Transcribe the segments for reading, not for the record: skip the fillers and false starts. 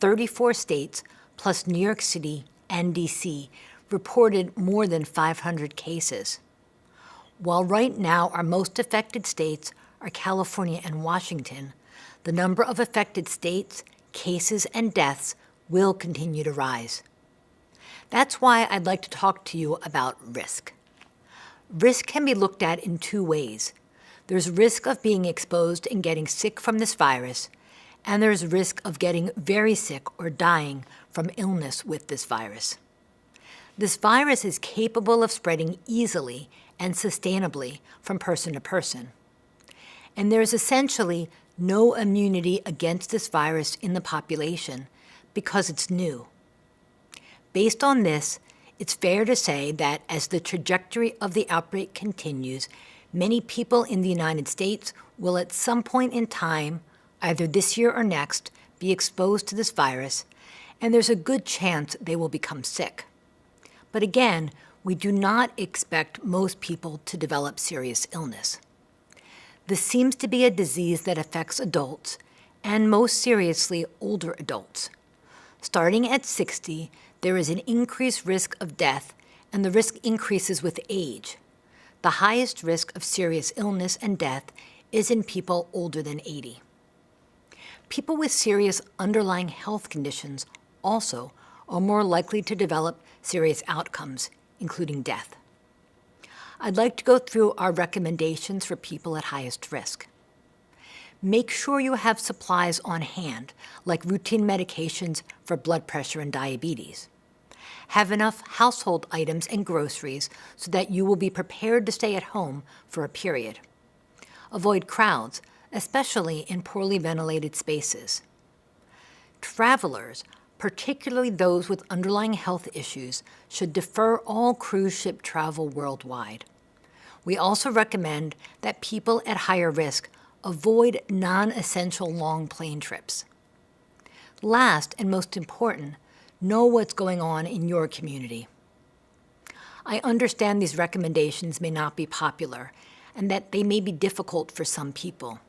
34 states, plus New York City and D.C., reported more than 500 cases. While right now our most affected states are California and Washington, the number of affected states, cases, and deaths will continue to rise. That's why I'd like to talk to you about risk. Risk can be looked at in two ways. There's risk of being exposed and getting sick from this virus, and there's risk of getting very sick or dying from illness with this virus. This virus is capable of spreading easily and sustainably from person to person. And there's essentially no immunity against this virus in the population because it's new. Based on this, it's fair to say that as the trajectory of the outbreak continues, many people in the United States will at some point in time, either this year or next, be exposed to this virus, and there's a good chance they will become sick. But again, we do not expect most people to develop serious illness. This seems to be a disease that affects adults, and most seriously, older adults. Starting at 60, there is an increased risk of death, and the risk increases with age. The highest risk of serious illness and death is in people older than 80. People with serious underlying health conditions also are more likely to develop serious outcomes, including death. I'd like to go through our recommendations for people at highest risk. Make sure you have supplies on hand, like routine medications for blood pressure and diabetes. Have enough household items and groceries so that you will be prepared to stay at home for a period. Avoid crowds, especially in poorly ventilated spaces. Travelers, particularly those with underlying health issues, should defer all cruise ship travel worldwide. We also recommend that people at higher risk avoid non-essential long plane trips. Last and most important, know what's going on in your community. I understand these recommendations may not be popular and that they may be difficult for some people.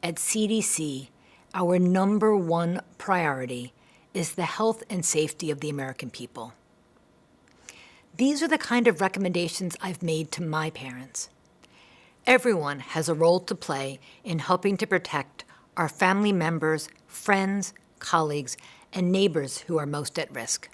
At CDC, our number one priority is the health and safety of the American people. These are the kind of recommendations I've made to my parents. Everyone has a role to play in helping to protect our family members, friends, colleagues, and neighbors who are most at risk.